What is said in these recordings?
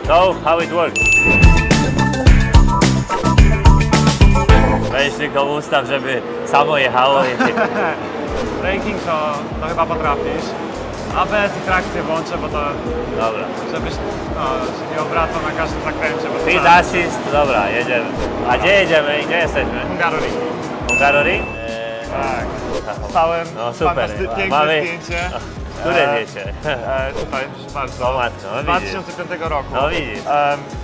know how it works. Weź tylko ustaw, żeby samo jechało. Braking to chyba potrafisz. ABS i trakcję włączę, bo to... Dobra. Żebyś się nie obracał na każdym zakręcie. Speed assist, dobra, jedziemy. A gdzie jedziemy i gdzie jesteśmy? Hungaroring. Hungaroring? Tak. Stałem, no super. piękne Mamy... zdjęcie. Które wiecie? Tutaj, proszę bardzo. No matko, no 2005 roku. No widzisz.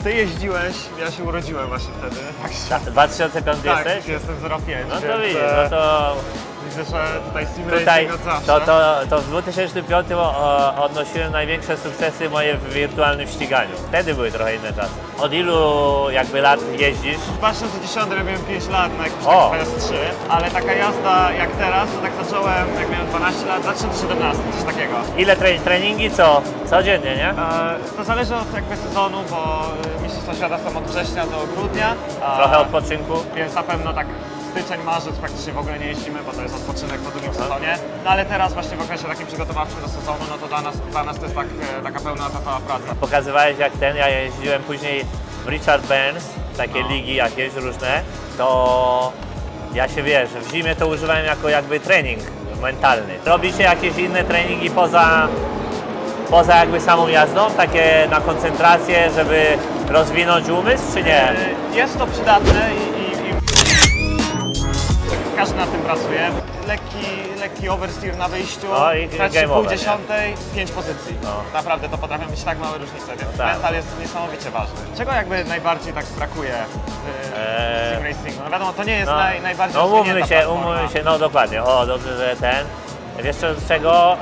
Ty jeździłeś, ja się urodziłem właśnie wtedy. Tak, 2005 tak, jesteś? jestem 05. No to więc, widzisz, no to... Widzę, że tutaj sim Tutaj, racing od zawsze. to w 2005 odnosiłem największe sukcesy moje w wirtualnym ściganiu. Wtedy były trochę inne czasy. Od ilu jakby lat jeździsz? W 2010 robiłem 5 lat na jakimś PS3, ale taka jazda jak teraz, to tak zacząłem jak miałem 12 lat, 2017, coś takiego. Ile treningi? Co? Codziennie, nie? To zależy od jakby sezonu, bo mistrzostwa świata są od września do grudnia. Trochę odpoczynku? Więc na pewno tak styczeń, marzec praktycznie w ogóle nie jeździmy, bo to jest odpoczynek po drugim sezonie. No ale teraz właśnie w okresie takim przygotowawczym do sezonu, no to dla nas to jest taka pełna etatowa praca. Pokazywałeś jak ja jeździłem później w Richard Burns, takie ligi jakieś różne, to ja się wiesz, w zimie to używałem jako jakby trening mentalny. Robicie jakieś inne treningi poza jakby samą jazdą, takie na koncentrację, żeby rozwinąć umysł, czy nie? Jest to przydatne i każdy nad tym pracuje. Lekki oversteer na wyjściu, traci pół dziesiątej, 5 pozycji. No. Naprawdę to potrafią być tak małe różnice, więc mental jest niesamowicie ważny. Czego jakby najbardziej tak brakuje w sim racingu? No wiadomo, to nie jest najbardziej umówmy się, no dokładnie, dobrze, że wiesz z czego?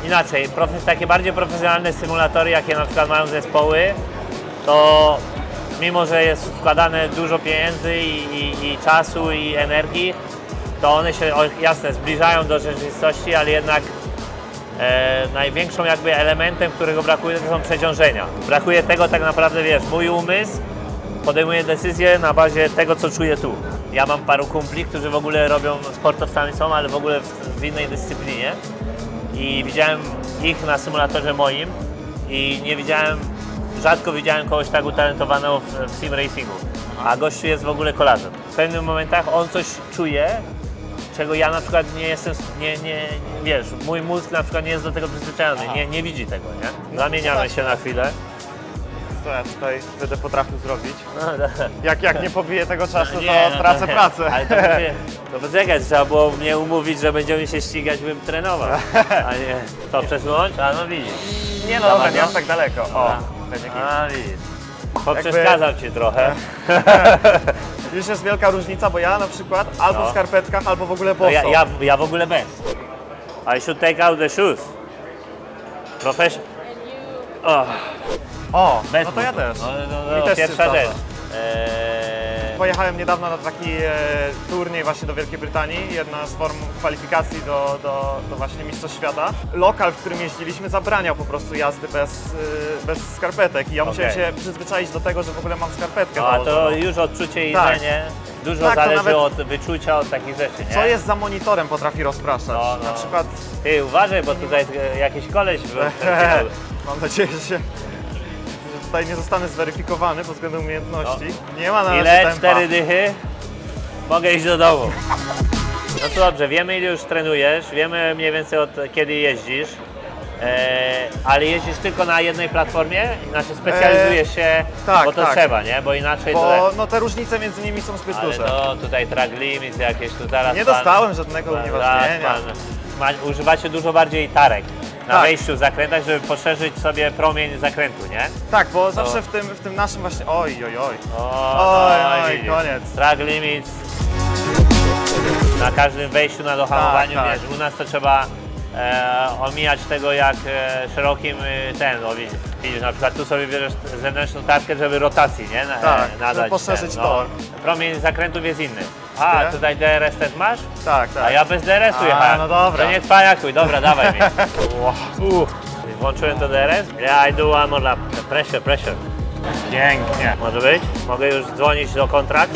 Inaczej, takie bardziej profesjonalne symulatory, jakie na przykład mają zespoły, to mimo, że jest wkładane dużo pieniędzy i czasu i energii, to one się, jasne, zbliżają do rzeczywistości, ale jednak największą jakby elementem, którego brakuje, to są przeciążenia. Brakuje tego tak naprawdę, wiesz, mój umysł podejmuje decyzje na bazie tego, co czuję tu. Ja mam paru kumpli, którzy w ogóle robią, sportowcami są, ale w ogóle w innej dyscyplinie i widziałem ich na symulatorze moim i rzadko widziałem kogoś tak utalentowanego w sim racingu, a gościu jest w ogóle kolarzem. W pewnych momentach on coś czuje, czego ja na przykład nie jestem, wiesz, mój mózg na przykład nie jest do tego przyzwyczajony, nie widzi tego, nie? Zamieniamy się na chwilę. Co ja tutaj będę potrafił zrobić? No, jak nie pobiję tego czasu, to tracę pracę. Ale to poczekaj, trzeba było mnie umówić, że będziemy się ścigać, bym trenował, a nie to przesunąć, a no widzisz. Nie no, dobra, nie aż tak daleko. Widzisz. Poprzeszkadzam ci trochę. Już jest wielka różnica, bo ja na przykład albo w skarpetkach, albo w ogóle boso. Ja w ogóle bez. I should take out the shoes. Bez no to ja też. No, też pierwsza rzecz. Pojechałem niedawno na taki turniej właśnie do Wielkiej Brytanii, jedna z form kwalifikacji do właśnie Mistrzostw Świata. Lokal, w którym jeździliśmy, zabraniał po prostu jazdy bez skarpetek i ja musiałem się przyzwyczaić do tego, że w ogóle mam skarpetkę. A to już odczucie inne, nie? Dużo zależy od wyczucia, od takich rzeczy, nie? Co jest za monitorem, potrafi rozpraszać. Na przykład... Ty uważaj, bo tutaj jakiś koleś był. Mam nadzieję, że tutaj nie zostanę zweryfikowany pod względem umiejętności. Nie ma na razie Ile? tempa. 4 dychy? Mogę iść do domu. No to dobrze, wiemy ile już trenujesz, wiemy mniej więcej od kiedy jeździsz, ale jeździsz tylko na jednej platformie? Znaczy specjalizujesz się, bo to trzeba, nie? Bo inaczej to... no te różnice między nimi są zbyt duże. To tutaj track limit jakieś, tu zaraz nie dostałem żadnego unieważnienia. Używacie dużo bardziej tarek na wejściu w zakrętach, żeby poszerzyć sobie promień zakrętu, nie? Tak, bo zawsze w tym naszym właśnie... Oj, koniec. Track limit na każdym wejściu na dohamowaniu, wiesz, u nas to trzeba omijać tego jak szerokim widzisz, na przykład tu sobie bierzesz zewnętrzną tarkę, żeby rotacji, nie? Nadać, żeby poszerzyć tor. Promień zakrętów jest inny. Tutaj DRS też masz? Tak. A ja bez DRS-u jechałem. No dobra. To nie cwajakuj, dobra, dawaj mi. Włączyłem to DRS? Yeah, I do one more lap. Pressure. Pięknie. Może być? Mogę już dzwonić do kontrakt?